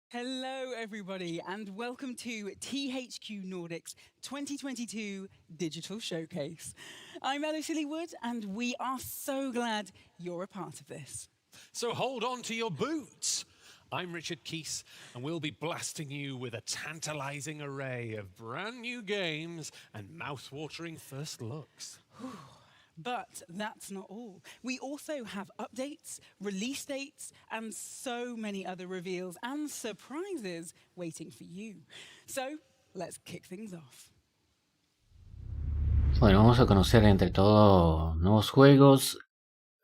Hello, everybody, and welcome to THQ Nordic's 2022 Digital Showcase. I'm Ellie Wood, and we are so glad you're a part of this. So hold on to your boots. I'm Richard Keese, and we'll be blasting you with a tantalizing array of brand new games and mouth-watering first looks. But that's not all. We also have updates, release dates, and so many other reveals and surprises waiting for you. So, let's kick things off. Bueno, vamos a conocer entre todo nuevos juegos,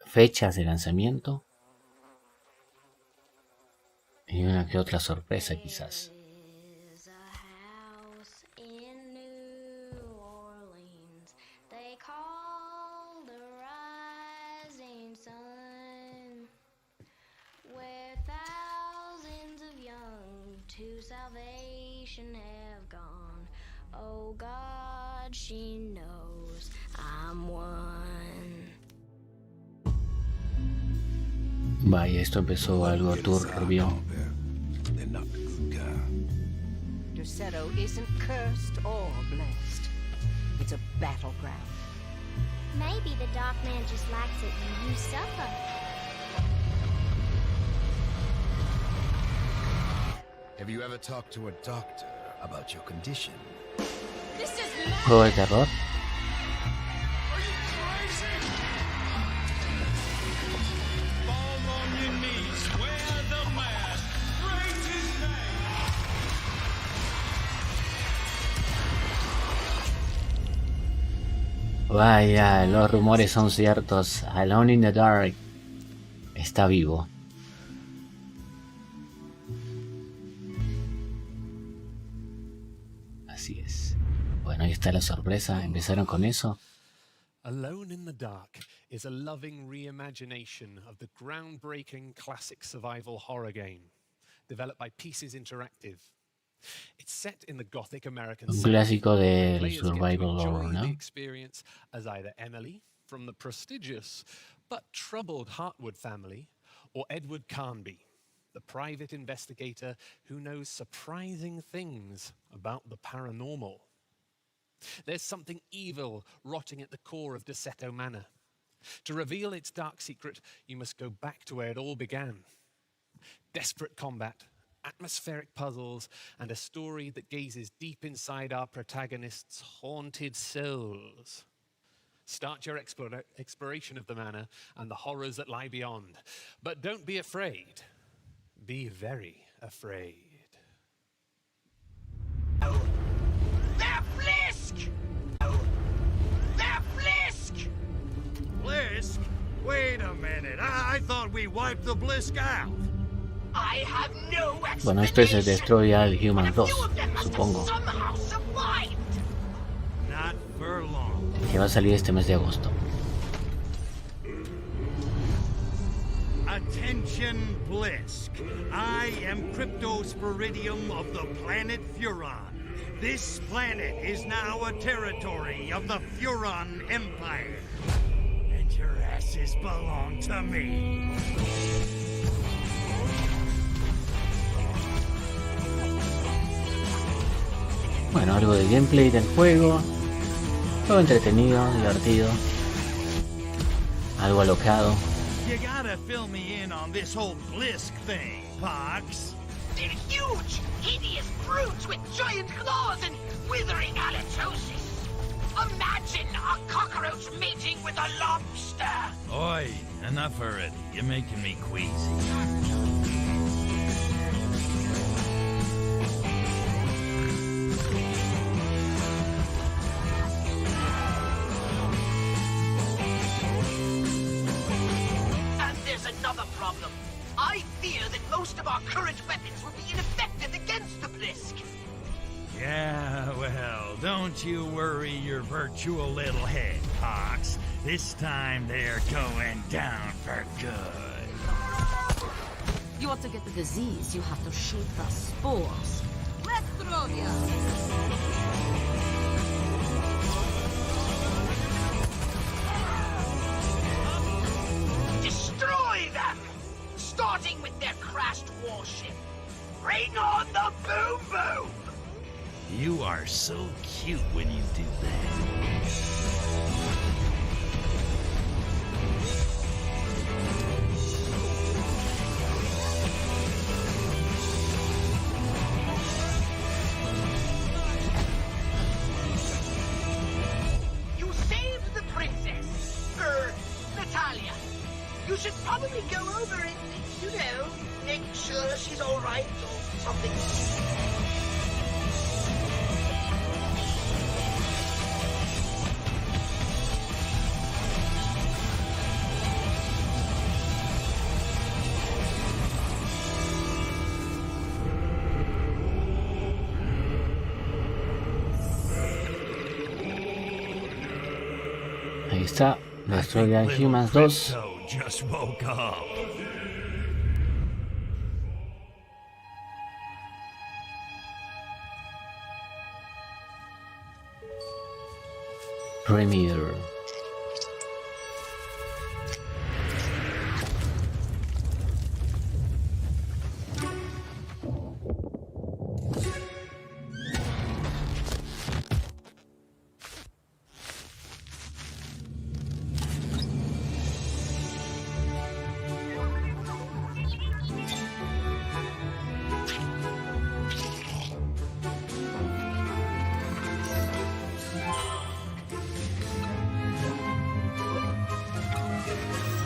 fechas de lanzamiento y una que otra sorpresa quizás. Have gone. Oh God, she knows I'm one. Vaya, esto empezó algo turbio. Derceto isn't cursed or blessed. It's a battleground. Maybe the Dark Man just likes it when you suffer. Have you ever talked to a doctor about your condition? This is Juego de terror. Fall on your knees, wear the mask, praise his name. Vaya, los rumores son ciertos. Alone in the Dark está vivo. Así es. Bueno, ahí está la sorpresa. Empezaron con eso. Alone in the Dark is a loving reimagination of the groundbreaking classic survival horror game, developed by Pieces Interactive. It's set in the Gothic American Un South. clásico del Players get to survival enjoy horror, the ¿no? experience as either Emily from the prestigious but troubled Hartwood family, or Edward Carnby, the private investigator who knows surprising things about the paranormal. There's something evil rotting at the core of Derceto Manor. To reveal its dark secret, you must go back to where it all began. Desperate combat, atmospheric puzzles, and a story that gazes deep inside our protagonist's haunted souls. Start your exploration of the manor and the horrors that lie beyond. But don't be afraid. Be very afraid. The Blisk! The Blisk! Blisk? Wait a minute. I thought we wiped the Blisk out. I have no Bueno, esto es el explanation. Destroy All Humans A 2, few of them must have supongo. somehow survived. Not for long. Que va a salir este mes de agosto. Attention, Blisk. I am Cryptosporidium of the planet Furon. This planet is now a territory of the Furon Empire. And your asses belong to me. Bueno, algo de gameplay del juego. Todo entretenido, divertido. Algo alocado. You gotta fill me in on this whole Blisk thing, Pox. They're huge, hideous brutes with giant claws and withering halitosis. Imagine a cockroach mating with a lobster. Oi, enough already. You're making me queasy. And there's another problem. I fear that most of our current weapons will be ineffective against the Blisk. Yeah, well, don't you worry your virtual little head, Pox. This time they're going down for good. You want to get the disease, you have to shoot the spores. Let's throw ya! Destroy them! Starting with their crashed warship. Bring on the boom boom! You are so cute when you do that. You saved the princess. Natalia. You should probably go over and, you know, make sure she's all right or something. Ahí está, Destroy All Humans 2. Just woke up. Premiere.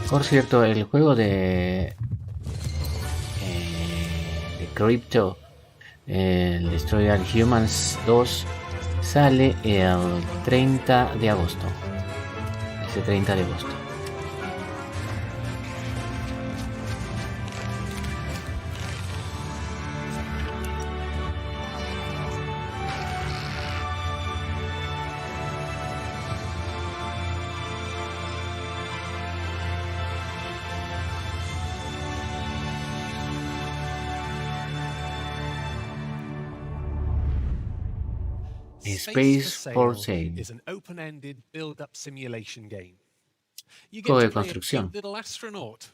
Por cierto, el juego de Crypto, el Destroy All Humans 2, sale el 30 de agosto. Ese 30 de agosto. Space for Sale. Is an open-ended build-up simulation game. You Juego de get to play a construcción. cute little astronaut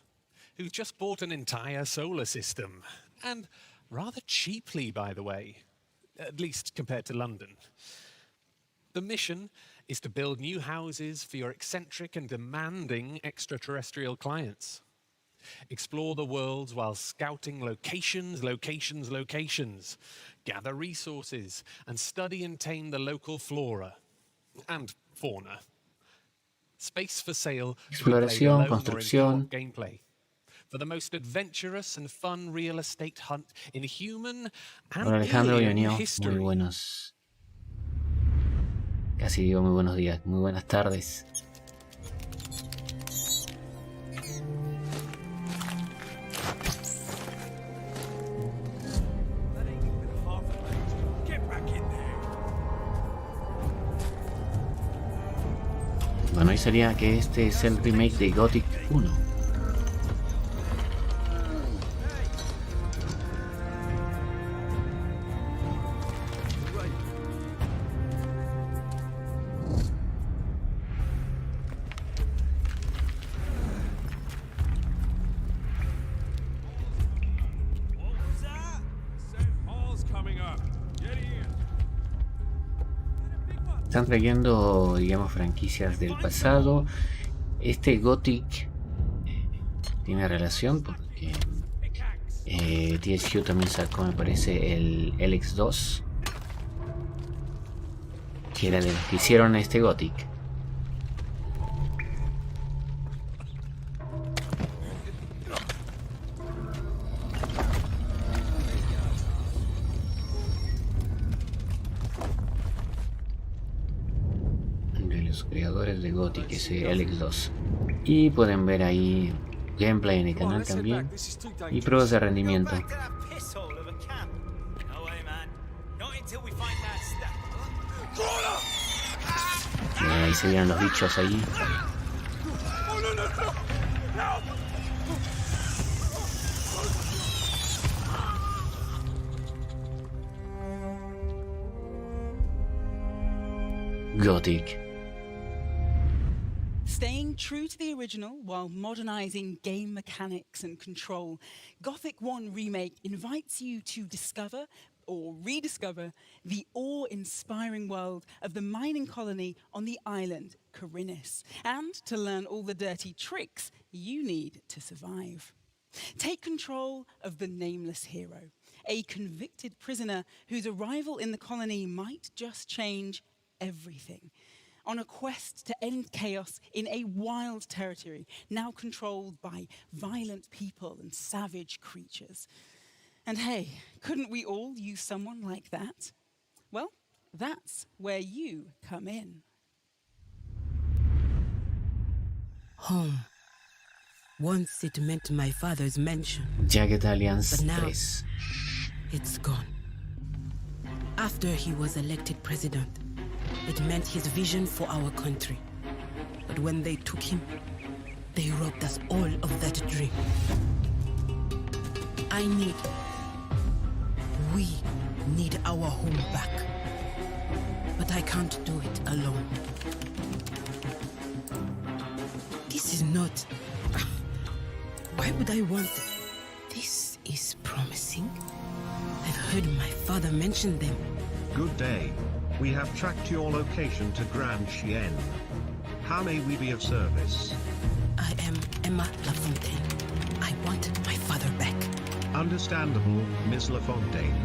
who's just bought an entire solar system, and rather cheaply, by the way, at least compared to London. The mission is to build new houses for your eccentric and demanding extraterrestrial clients. Explore the worlds while scouting locations. Gather resources and study and tame the local flora and fauna. Space for Sale. Exploración, construcción. Gameplay. For the most adventurous and fun real estate hunt in human and Hola Alejandro, alien bienvenido. history. Muy buenos. Casi digo muy buenos días, muy buenas tardes. Bueno, ahí sería que este es el remake de Gothic 1. Están trayendo, digamos, franquicias del pasado. Este Gothic tiene relación porque THQ también sacó, me parece, el LX2, que era de los que hicieron este Gothic. Creadores de Gothic, ese LX2, y pueden ver ahí gameplay en el canal también y pruebas de rendimiento. Ahí se vieron los bichos ahí. Gothic. Staying Staying true to the original while modernizing game mechanics and control, Gothic 1 Remake invites you to discover or rediscover the awe-inspiring world of the mining colony on the island Corinis, and to learn all the dirty tricks you need to survive. Take control of the nameless hero, a convicted prisoner whose arrival in the colony might just change everything. On a quest to end chaos in a wild territory now controlled by violent people and savage creatures. And hey, couldn't we all use someone like that? Well, that's where you come in. Home. Once it meant my father's mansion. Jagged Alliance But now, 3. it's gone. After he was elected president, it meant his vision for our country. But when they took him, they robbed us all of that dream. We need our home back. But I can't do it alone. This is not... Why would I want... This is promising. I've heard my father mention them. Good day. We have tracked your location to Grand Chien. How may we be of service? I am Emma Lafontaine. I want my father back. Understandable, Miss LaFontaine.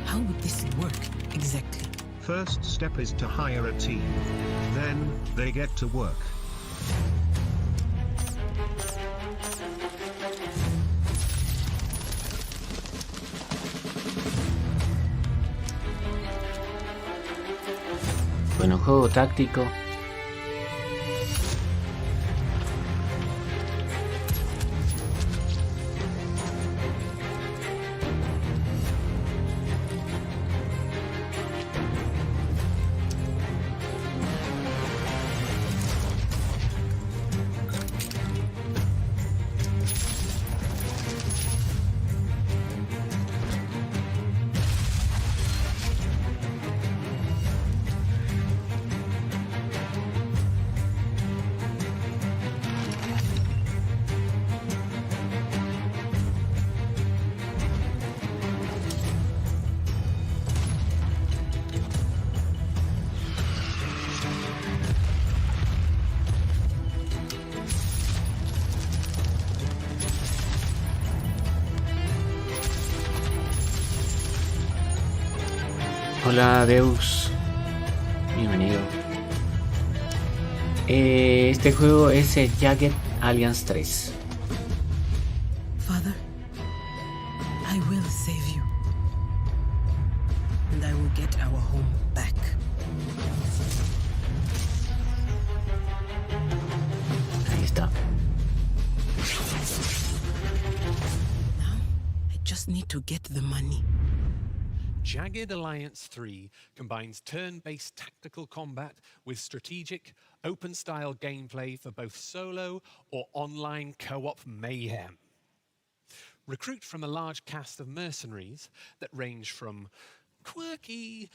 How would this work, exactly? First step is to hire a team. Then, they get to work. Bueno, juego táctico. Hola Deus, bienvenido. Este juego es el Jagged Alliance 3. Father, I will save you. And I will get our home back. Ahí está. Now, I just need to get the money. Jagged Alliance 3 combines turn-based tactical combat with strategic, open-style gameplay for both solo or online co-op mayhem. Recruit from a large cast of mercenaries that range from quirky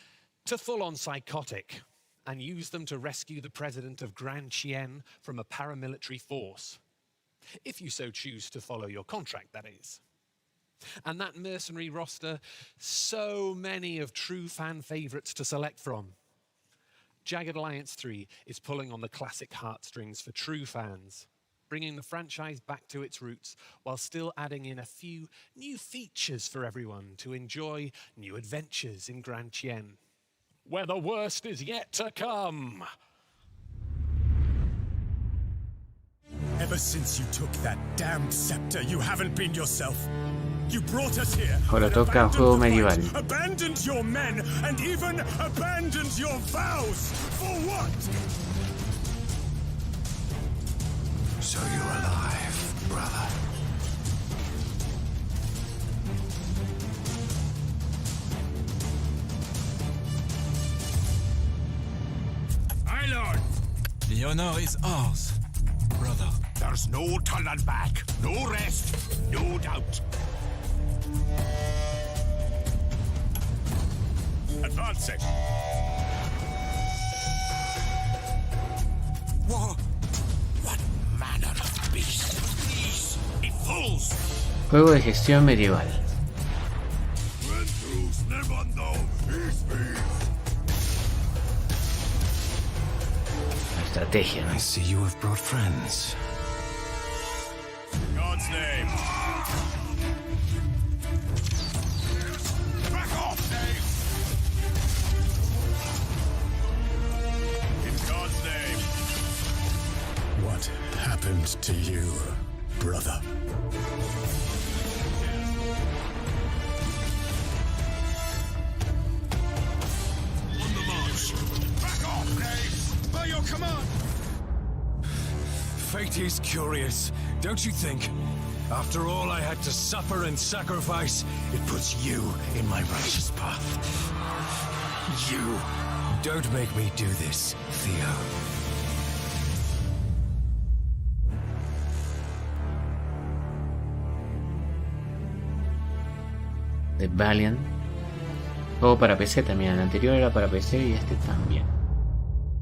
to full-on psychotic, and use them to rescue the president of Grand Chien from a paramilitary force. If you so choose to follow your contract, that is. And that mercenary roster, so many of true fan favorites to select from. Jagged Alliance 3 is pulling on the classic heartstrings for true fans, bringing the franchise back to its roots while still adding in a few new features for everyone to enjoy new adventures in Grand Chien, where the worst is yet to come. Ever since you took that damned scepter, you haven't been yourself. You brought us here. Ahora toca juego medieval. Abandoned your men and even abandoned your vows. For what? So you're alive, brother. Aye, Lord. The honor is ours, brother. There's no turning back, no rest, no doubt. Advancing. Whoa. What? Juego de gestión medieval. Estrategia, ¿no? I see you have brought friends. God's name. Back off, Dave. In God's name. What happened to you, brother? On the march. Back off, Dave. By your command. Fate is curious, don't you think? After all I had to suffer and sacrifice, it puts you in my righteous path. You. Don't make me do this, Theo. The Valiant. Juego para PC también. El anterior era para PC y este también.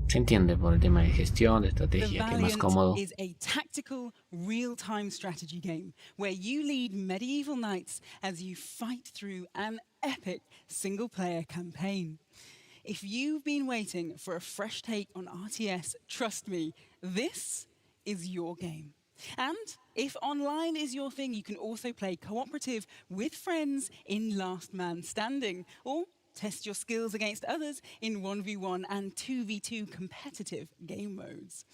Se entiende por el tema de gestión, de estrategia, que es más cómodo. The Valiant is a tactical, real-time strategy game where you lead medieval knights as you fight through an epic single-player campaign. If you've been waiting for a fresh take on RTS, trust me, this is your game. And if online is your thing, you can also play cooperative with friends in Last Man Standing, or test your skills against others in 1v1 and 2v2 competitive game modes.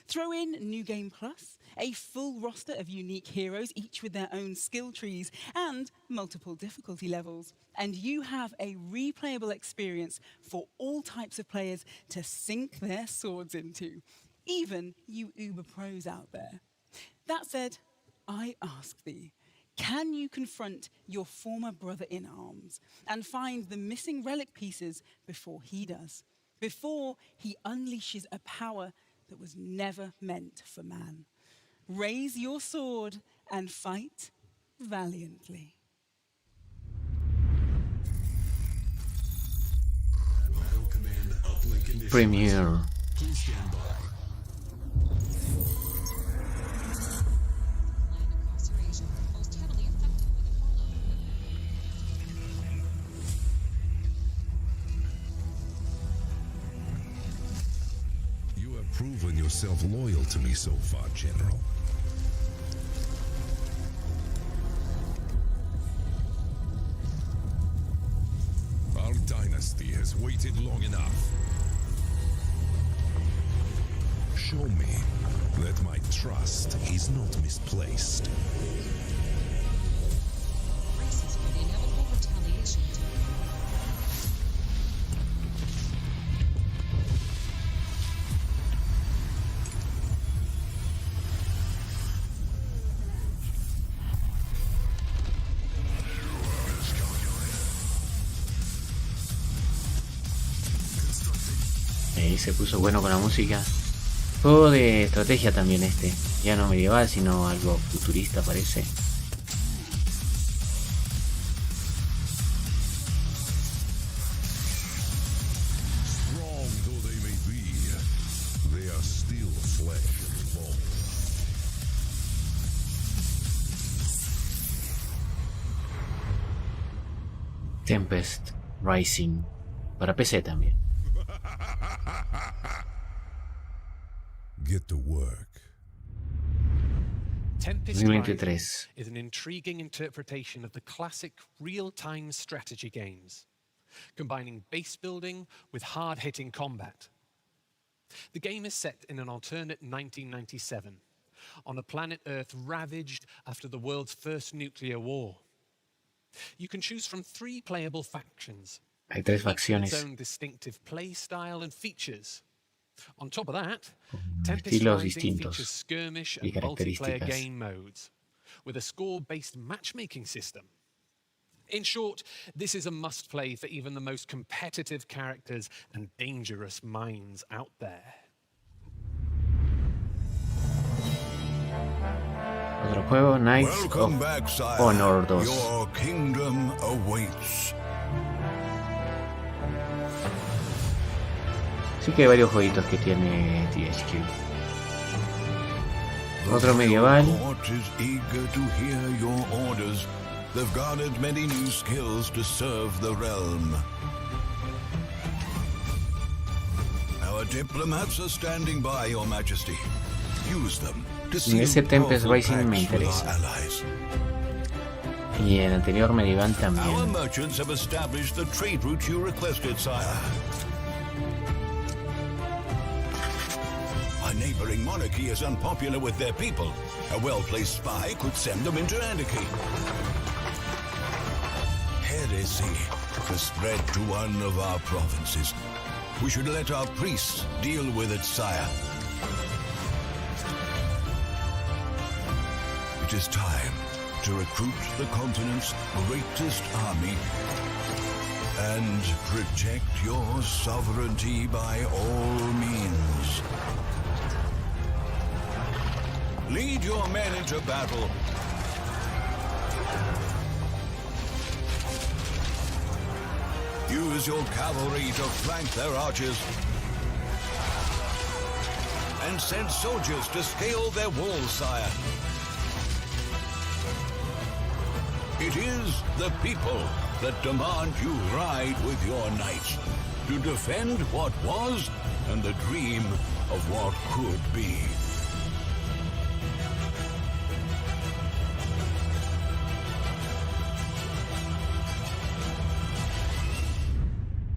Throw in New Game Plus, a full roster of unique heroes, each with their own skill trees and multiple difficulty levels. And you have a replayable experience for all types of players to sink their swords into, even you uber pros out there. That said, I ask thee, can you confront your former brother in arms and find the missing relic pieces before he does? Before he unleashes a power that was never meant for man? Raise your sword and fight valiantly. Premiere. Proven yourself loyal to me so far, General. Our dynasty has waited long enough. Show me that my trust is not misplaced. Braces for the inevitable retaliation. Ahí se puso bueno con la música. Juego de estrategia también este. Ya no medieval, sino algo futurista parece. Strong though they may be, they are still flesh and bone. Tempest Rising. Para PC también. Get to work. Tempest 2023. Rising is an intriguing interpretation of the classic real-time strategy games, combining base building with hard-hitting combat. The game is set in an alternate 1997, on a planet Earth ravaged after the world's first nuclear war. You can choose from 3 playable factions, Hay 3 each with facciones. its own distinctive play style and features. On top of that, Tempest Estilos Rising distintos features skirmish y and multiplayer características. game modes, with a score-based matchmaking system. In short, this is a must-play for even the most competitive characters and dangerous minds out there. Otro juego, Knights Welcome of back, sire. Honor 2. Your kingdom awaits. Sí que hay varios jueguitos que tiene THQ. Otro medieval. The court is eager to hear your orders, They've garnered many new skills to serve the realm. Our diplomats are standing by, Your Majesty. Use them to seal Ese Tempest powerful Rising me pacts with interesa. our allies. Y el anterior Medieval Our también. merchants have established the trade route you requested, sire. Our neighboring monarchy is unpopular with their people. A well-placed spy could send them into anarchy. Heresy has spread to one of our provinces. We should let our priests deal with it, sire. It is time to recruit the continent's greatest army and protect your sovereignty by all means. Lead your men into battle. Use your cavalry to flank their archers. And send soldiers to scale their walls, sire. It is the people that demand you ride with your knights to defend what was and the dream of what could be.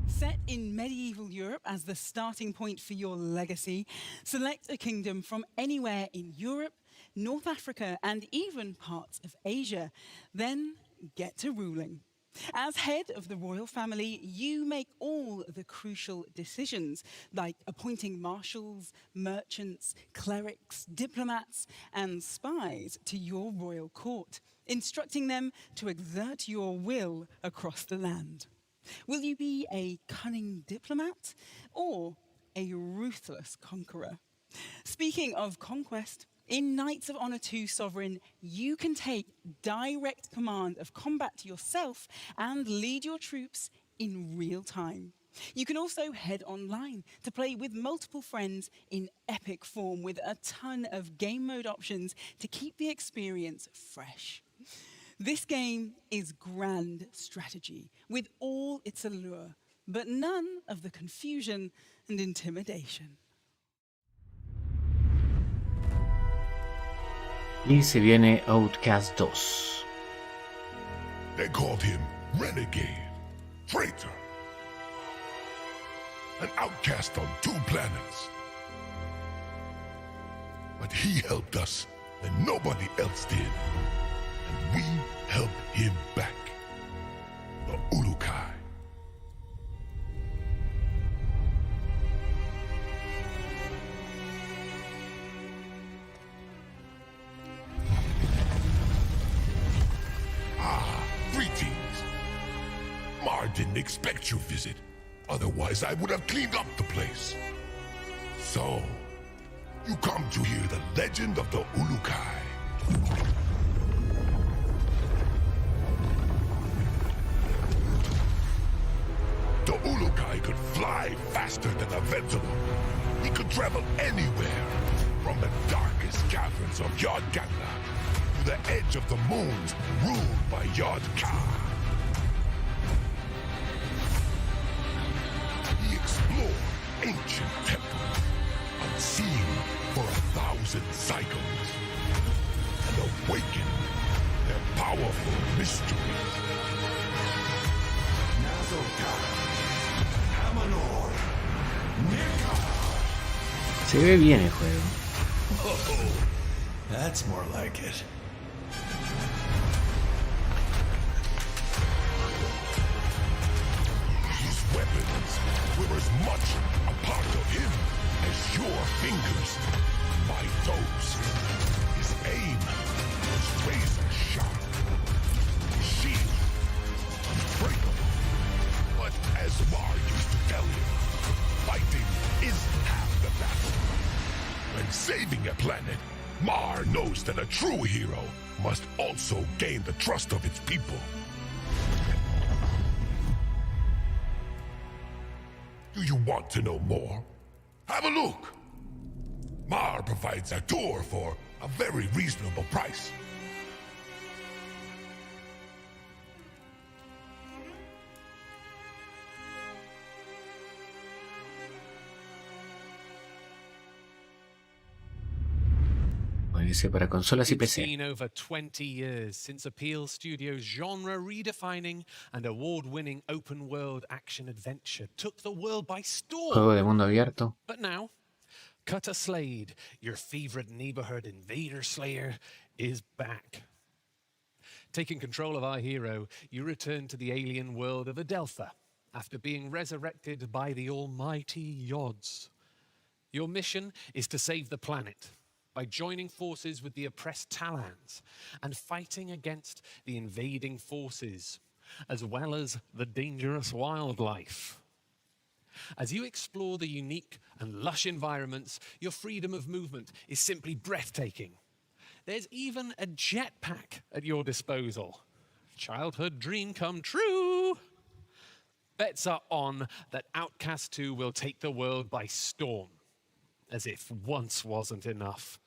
Set in medieval Europe as the starting point for your legacy, select a kingdom from anywhere in Europe, North Africa, and even parts of Asia. Then get to ruling. As head of the royal family, you make all the crucial decisions, like appointing marshals, merchants, clerics, diplomats, and spies to your royal court, instructing them to exert your will across the land. Will you be a cunning diplomat or a ruthless conqueror? Speaking of conquest, in Knights of Honor 2 Sovereign, you can take direct command of combat yourself and lead your troops in real time. You can also head online to play with multiple friends in epic form with a ton of game mode options to keep the experience fresh. This game is grand strategy with all its allure, but none of the confusion and intimidation. Y se viene Outcast 2. They called him renegade, traitor, an outcast on 2 planets. But he helped us, and nobody else did. And we helped him back. The Ulukai. Greetings. Mar didn't expect your visit. Otherwise, I would have cleaned up the place. So, you come to hear the legend of the Ulukai. The Ulukai could fly faster than a Ventolin. He could travel anywhere, from the darkest caverns of Yodgangla to the edge of the moons ruled by Yod-Ka. He explored ancient temples, unseen for 1,000 cycles, and awakened their powerful mysteries. Se ve bien el juego. Oh, that's more like it. His weapons were as much a part of him as your fingers, my toes. His aim was razor sharp. His shield unbreakable. But as Mar used to tell him, fighting is half the battle. When saving a planet, Mar knows that a true hero must also gain the trust of its people. Do you want to know more? Have a look. Mar provides a tour for a very reasonable price. Dice para consolas y It's PC. been over 20 years since Appeal Studios' genre-redefining and award-winning open-world action-adventure took the world by storm. Juego de mundo abierto. But now, Cutter Slade, your favorite neighborhood invader slayer, is back. Taking control of our hero, you return to the alien world of Adelpha after being resurrected by the almighty Yods. Your mission is to save the planet by joining forces with the oppressed Talans and fighting against the invading forces, as well as the dangerous wildlife. As you explore the unique and lush environments, your freedom of movement is simply breathtaking. There's even a jetpack at your disposal. Childhood dream come true. Bets are on that Outcast 2 will take the world by storm. As if once wasn't enough.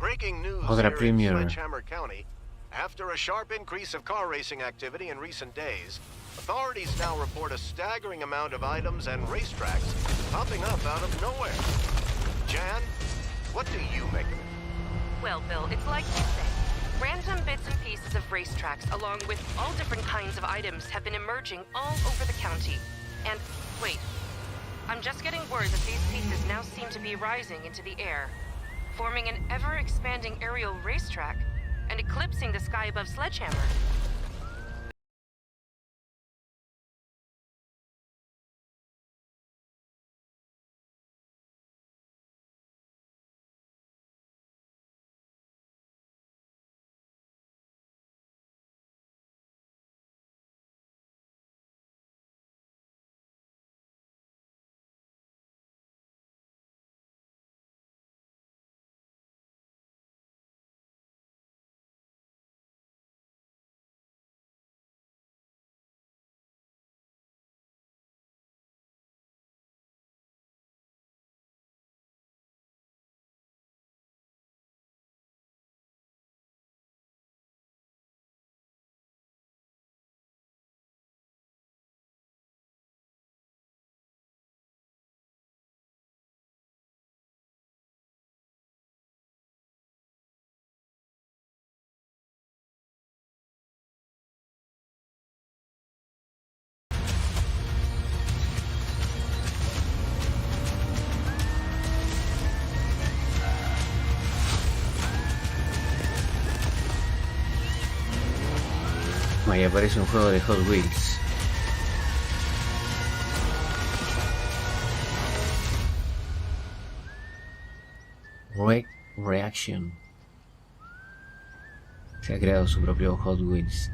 Breaking news Otra here in premier. Sledgehammer County. After a sharp increase of car racing activity in recent days, authorities now report a staggering amount of items and racetracks popping up out of nowhere. Jan, what do you make of it? Well, Bill, it's like you say. Random bits and pieces of racetracks, along with all different kinds of items, have been emerging all over the county. And, wait, I'm just getting word that these pieces now seem to be rising into the air, forming an ever-expanding aerial racetrack and eclipsing the sky above Sledgehammer. Ahí aparece un juego de Hot Wheels. Reaction. Se ha creado su propio Hot Wheels.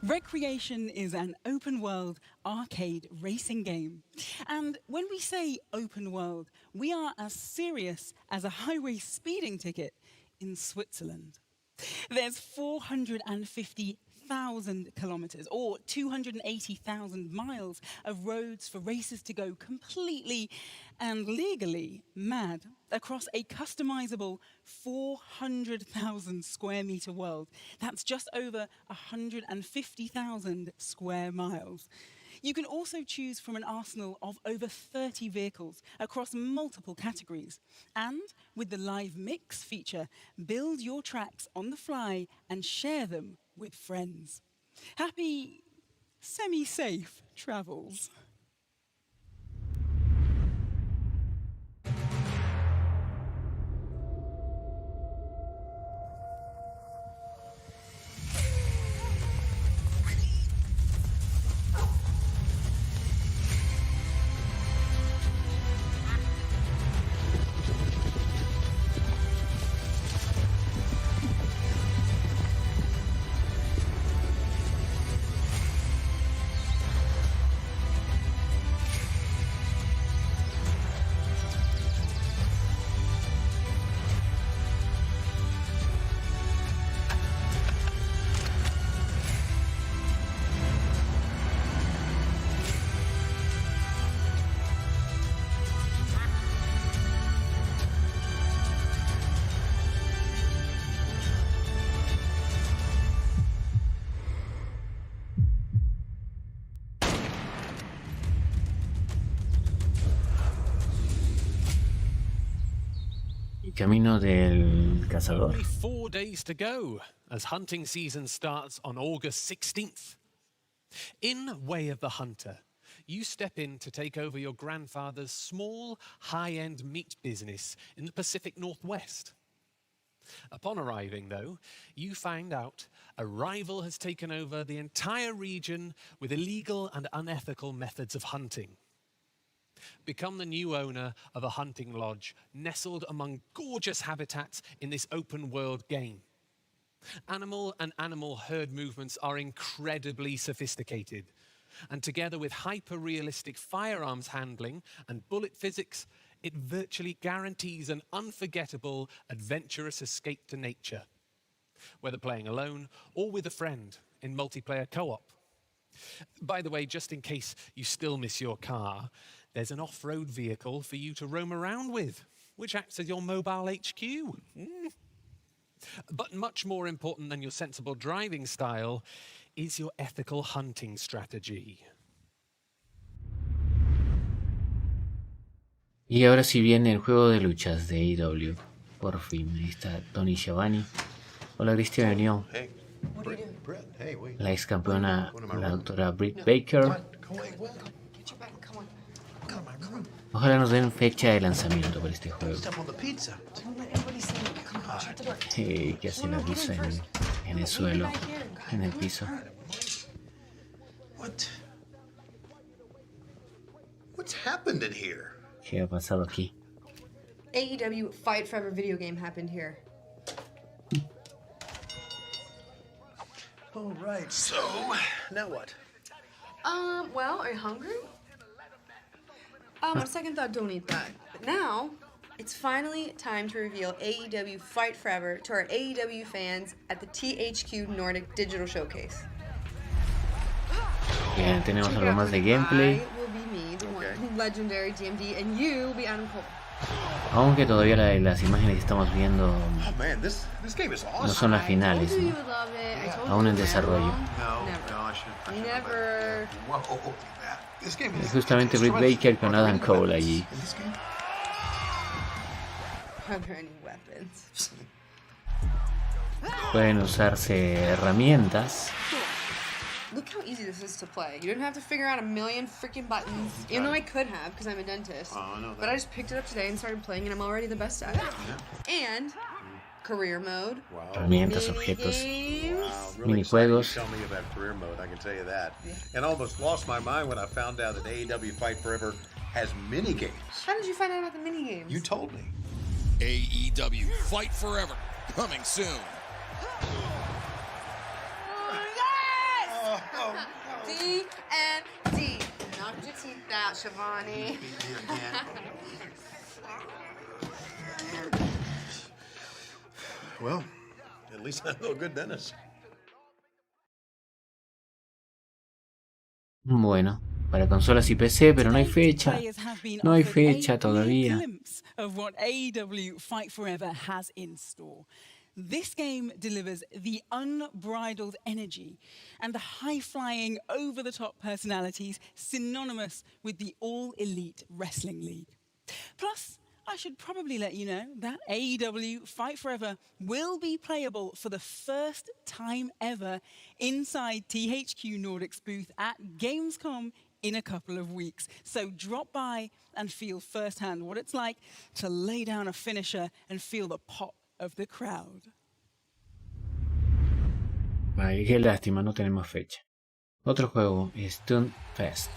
Recreation is an open-world arcade racing game. And when we say open world, we are as serious as a highway speeding ticket in Switzerland. There's 450,000 kilometers or 280,000 miles of roads for racers to go completely and legally mad across a customizable 400,000 square meter world. That's just over 150,000 square miles. You can also choose from an arsenal of over 30 vehicles across multiple categories. And with the live mix feature, build your tracks on the fly and share them with friends. Happy, semi-safe travels. camino del cazador. Only 4 days to go as hunting season starts on August 16th. In Way of the Hunter, you step in to take over your grandfather's small, high-end meat business in the Pacific Northwest. Upon arriving, though, you find out a rival has taken over the entire region with illegal and unethical methods of hunting. Become the new owner of a hunting lodge nestled among gorgeous habitats in this open-world game. Animal and animal herd movements are incredibly sophisticated, and together with hyper-realistic firearms handling and bullet physics, it virtually guarantees an unforgettable, adventurous escape to nature, whether playing alone or with a friend in multiplayer co-op. By the way, just in case you still miss your car, there's an off-road vehicle for you to roam around with, which acts as your mobile HQ. But much more important than your sensible driving style is your ethical hunting strategy. Y ahora sí viene el juego de luchas de AEW. Por fin, ahí está Tony Schiavone. Hola, Cristian Unión. Hey, Brett, hey, wait. La ex campeona, la doctora Britt Baker. Ojalá nos den fecha de lanzamiento para este juego. ¿Qué hace la pizza en el suelo? En el piso. What's happened in here? ¿Qué ha pasado aquí? AEW Fight Forever video game happened here. All right, so now what? Well, are you hungry? On second thought, don't eat that. But now, it's finally time to reveal AEW Fight Forever to our AEW fans at the THQ Nordic Digital Showcase. Bien, tenemos algo más de gameplay. I will be me, the one legendary DMD, and you will be Adam Cole. Aunque todavía las imágenes que estamos viendo no son las finales, ¿no? Aún en desarrollo. Never. Es justamente Britt Baker con Adam Cole allí. Are there any weapons? Pueden usarse herramientas. Look how easy this is to play. You didn't have to figure out a million freaking buttons, even though I could have, because I'm a dentist. Oh, I know that. But I just picked it up today and started playing, and I'm already the best at it. Yeah. And career mode. Wow. Herramientas, objetos, Really minijuegos. Tell me about career mode, I can tell you that. And I almost lost my mind when I found out that AEW Fight Forever has mini games. How did you find out about the mini games? You told me. AEW Fight Forever, coming soon. D and D. Knock your teeth out, Shivani. Well, at least I know a good dentist. Bueno, para consolas y PC, pero no hay fecha. No hay fecha todavía. Of what AEW Fight Forever has in store. This game delivers the unbridled energy and the high-flying, over-the-top personalities synonymous with the all-elite wrestling league. Plus, I should probably let you know that AEW Fight Forever will be playable for the first time ever inside THQ Nordic's booth at Gamescom in a couple of weeks. So drop by and feel firsthand what it's like to lay down a finisher and feel the pop of the crowd. Vaya, qué lástima, no tenemos fecha. Otro juego es Fest.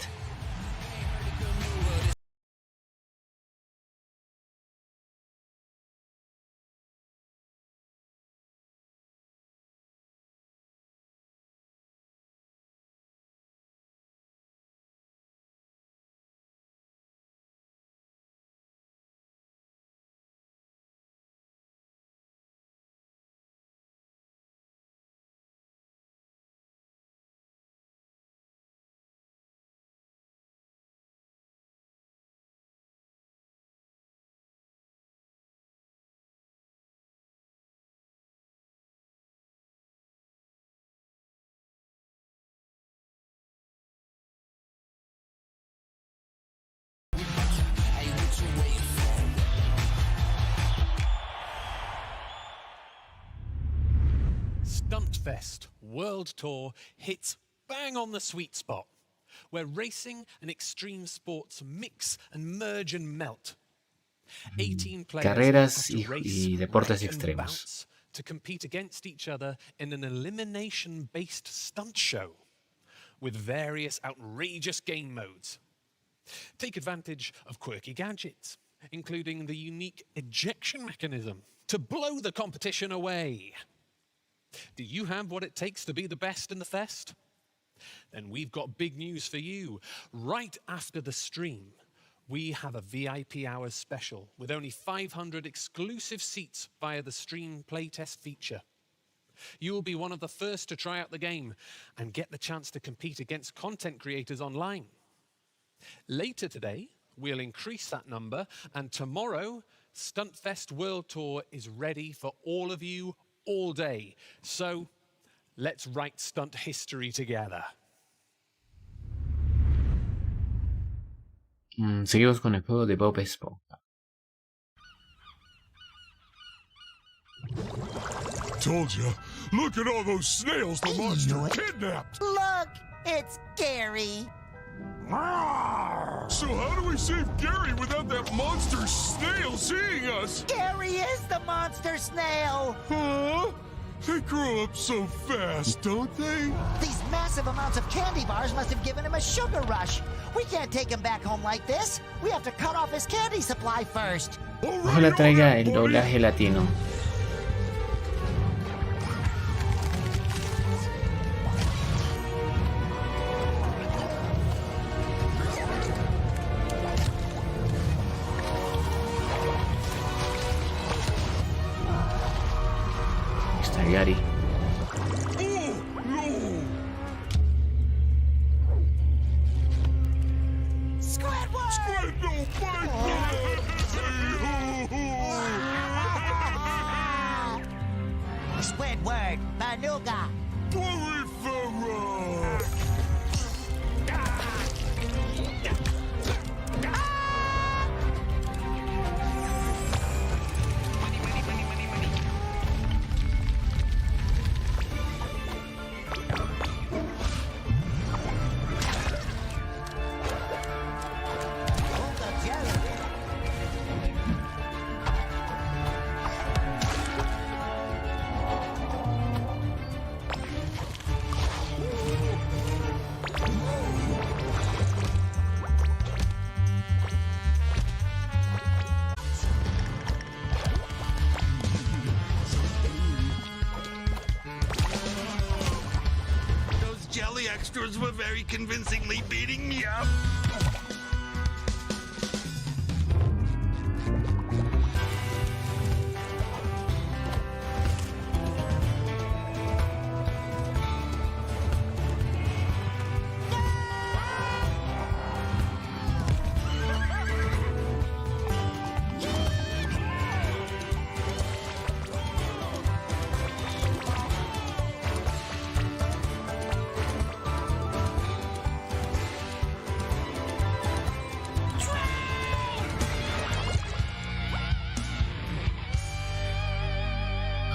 Stuntfest World Tour hits bang on the sweet spot, where racing and extreme sports mix and merge and melt. 18 players Carreras have to race, y deportes wreck and extremos. bounce to compete against each other in an elimination-based stunt show with various outrageous game modes. Take advantage of quirky gadgets, including the unique ejection mechanism to blow the competition away. Do you have what it takes to be the best in the fest? Then we've got big news for you. Right after the stream, we have a VIP Hours special with only 500 exclusive seats via the stream playtest feature. You will be one of the first to try out the game and get the chance to compete against content creators online. Later today, we'll increase that number, and tomorrow, Stuntfest World Tour is ready for all of you all day. So, let's write stunt history together. Seguimos con el juego de Bob Esponja. Told you. Look at all those snails the monster kidnapped. Look, it's Gary. So how do we save Gary without that monster snail seeing us? Gary is the monster snail. Huh? They grow up so fast, don't they? These massive amounts of candy bars must have given him a sugar rush. We can't take him back home like this. We have to cut off his candy supply first. Ojalá traiga el doblaje latino. Está Gary. Squidward, Manuga. Jelly extras were very convincingly beating me up.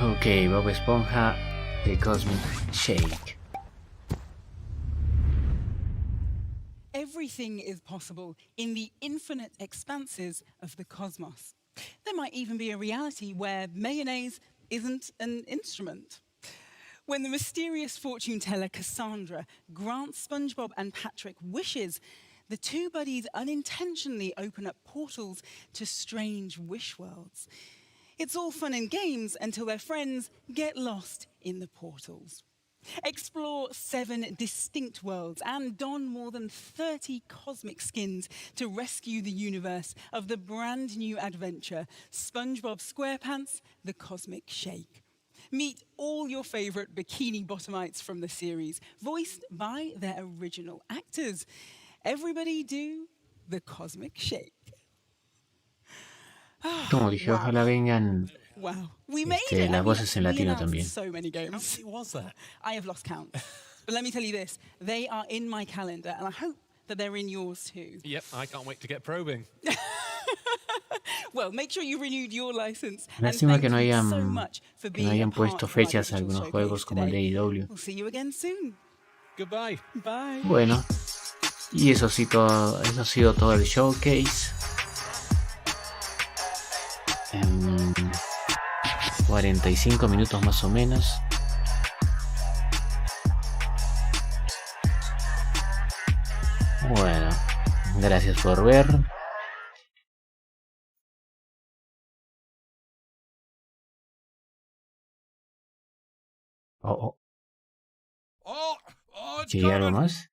Ok, Bob Esponja, The Cosmic Shake. Everything is possible in the infinite expanses of the cosmos. There might even be a reality where mayonnaise isn't an instrument. When the mysterious fortune teller Cassandra grants SpongeBob and Patrick wishes, the two buddies unintentionally open up portals to strange wish worlds. It's all fun and games until their friends get lost in the portals. Explore 7 distinct worlds and don more than 30 cosmic skins to rescue the universe of the brand new adventure, SpongeBob SquarePants, The Cosmic Shake. Meet all your favorite bikini bottomites from the series, voiced by their original actors. Everybody do The Cosmic Shake. Como dije, ojalá vengan las voces en latino también. So many games. How many was that? I have lost count. But let me tell you this, they are in my calendar, and I hope that they're in yours too. Yep, I can't wait to get probing. Well, make sure you renewed your license. And Lástima que thank no you hayan, so much for que no being a hayan part puesto of our fechas a digital algunos showcase juegos como el de today. AEW. We'll see you again soon. Goodbye. Bye. Bueno, y eso ha sido todo el showcase. 45 minutos más o menos. Bueno, gracias por ver. Oh, ¿sigue algo más?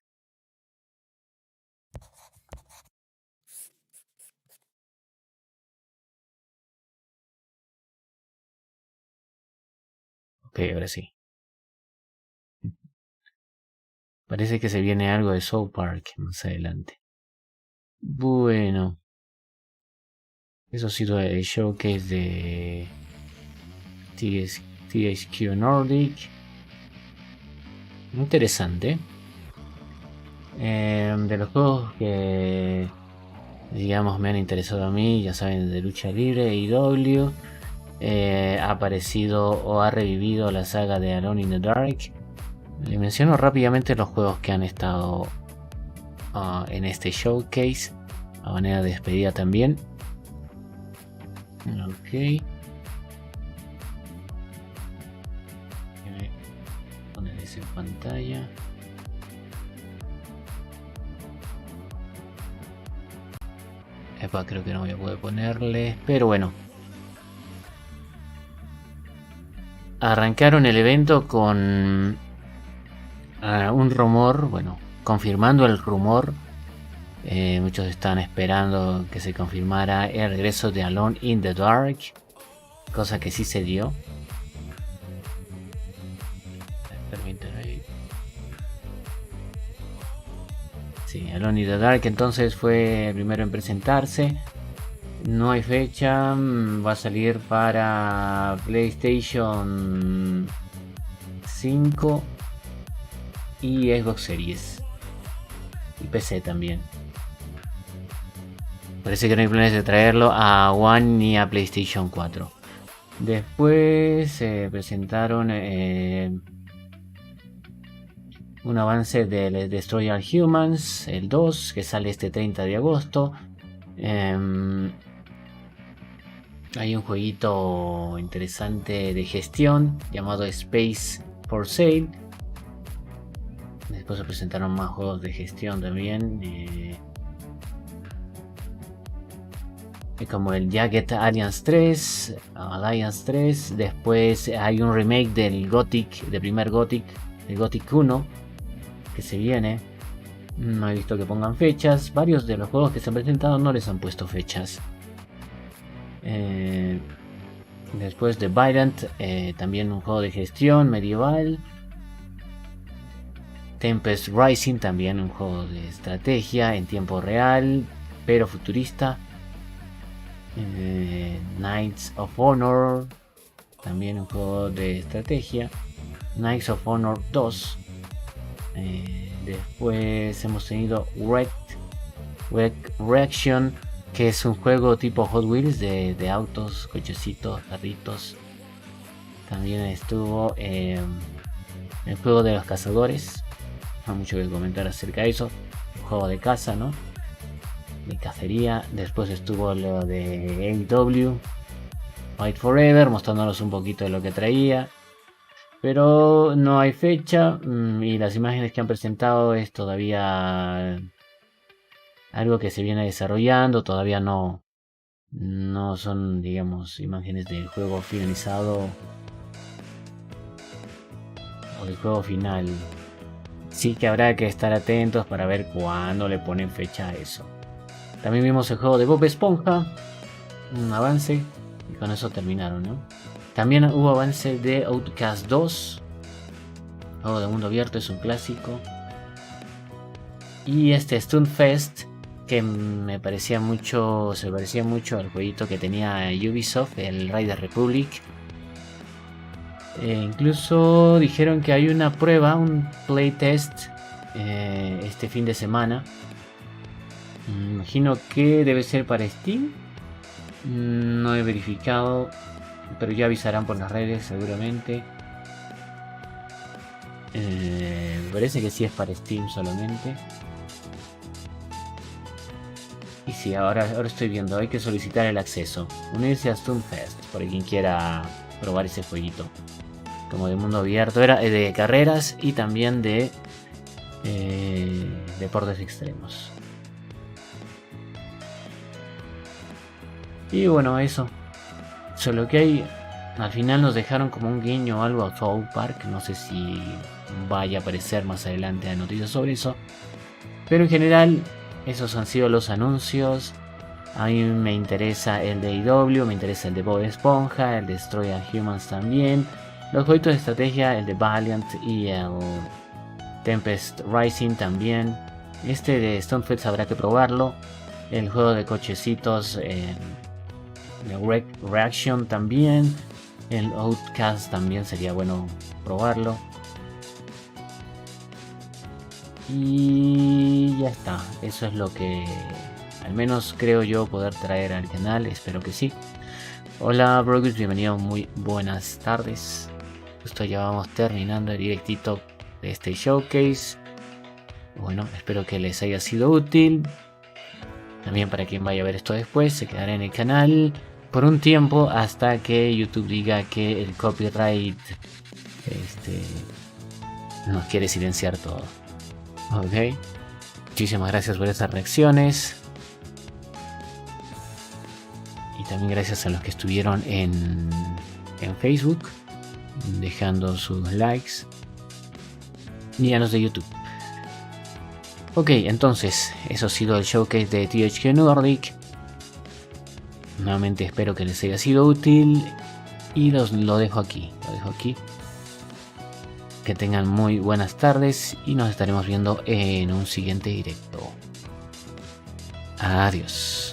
Ok, ahora sí. Parece que se viene algo de South Park más adelante. Bueno, eso ha sido el showcase de THQ Nordic. Interesante. De los juegos que digamos me han interesado a mí, ya saben, de lucha libre, AEW, ha aparecido o ha revivido la saga de Alone in the Dark. Le menciono rápidamente los juegos que han estado en este showcase a manera de despedida también. Ok, poner eso en pantalla. Epa, creo que no voy a poder ponerle, pero bueno. Arrancaron el evento con un rumor, bueno, confirmando el rumor. Muchos están esperando que se confirmara el regreso de Alone in the Dark, cosa que sí se dio. Permítanme. Sí, Alone in the Dark entonces fue el primero en presentarse. No hay fecha, va a salir para PlayStation 5 y Xbox Series y PC también. Parece que no hay planes de traerlo a One ni a PlayStation 4. Después presentaron un avance del Destroy All Humans, el 2, que sale este 30 de agosto. Hay un jueguito interesante de gestión llamado Space for Sale. Después se presentaron más juegos de gestión también, como el Jagged Alliance 3. Después hay un remake del Gothic, del primer Gothic, el Gothic 1, que se viene. No he visto que pongan fechas. Varios de los juegos que se han presentado no les han puesto fechas. Después de Violent, también un juego de gestión medieval. Tempest Rising, también un juego de estrategia en tiempo real pero futurista. Knights of Honor, también un juego de estrategia. Knights of Honor 2. Después hemos tenido Reaction, que es un juego tipo Hot Wheels de autos, cochecitos, carritos. También estuvo el juego de los cazadores. No hay mucho que comentar acerca de eso. Un juego de caza, ¿no? De cacería. Después estuvo lo de AEW Fight Forever, mostrándonos un poquito de lo que traía. Pero no hay fecha, y las imágenes que han presentado es todavía algo que se viene desarrollando. Todavía no son, digamos, imágenes del juego finalizado o del juego final. Sí que habrá que estar atentos para ver cuándo le ponen fecha a eso. También vimos el juego de Bob Esponja, un avance, y con eso terminaron, ¿no? También hubo avance de Outcast 2, juego de mundo abierto, es un clásico. Y este Stunfest, que se parecía mucho al jueguito que tenía Ubisoft, el Riders Republic. Incluso dijeron que hay una prueba, un playtest este fin de semana. Me imagino que debe ser para Steam No he verificado, pero ya avisarán por las redes seguramente. Me parece que sí es para Steam solamente. Y sí, ahora estoy viendo, hay que solicitar el acceso. Unirse a Stunfest, por quien quiera probar ese jueguito. Como de mundo abierto, era de carreras y también de deportes extremos. Y bueno, eso. Solo que hay, al final nos dejaron como un guiño o algo a South Park. No sé si vaya a aparecer más adelante a noticias sobre eso. Pero en general, esos han sido los anuncios. A mí me interesa el de IW, me interesa el de Bob Esponja, el de Destroy All Humans también. Los juegos de estrategia, el de Valiant y el Tempest Rising también. Este de Stonefest habrá que probarlo. El juego de cochecitos, de Reaction también. El Outcast también sería bueno probarlo. Y ya está. Eso es lo que al menos creo yo poder traer al canal. Espero que sí. Hola Brogus, bienvenido, muy buenas tardes. Justo ya vamos terminando el directito de este showcase. Bueno, espero que les haya sido útil. También para quien vaya a ver esto después, se quedará en el canal por un tiempo hasta que YouTube diga que el copyright nos quiere silenciar todo. Ok, muchísimas gracias por esas reacciones. Y también gracias a los que estuvieron en Facebook, dejando sus likes. Y a los de YouTube. Ok, entonces, eso ha sido el showcase de THQ Nordic. Nuevamente espero que les haya sido útil. Y lo dejo aquí. Que tengan muy buenas tardes y nos estaremos viendo en un siguiente directo. Adiós.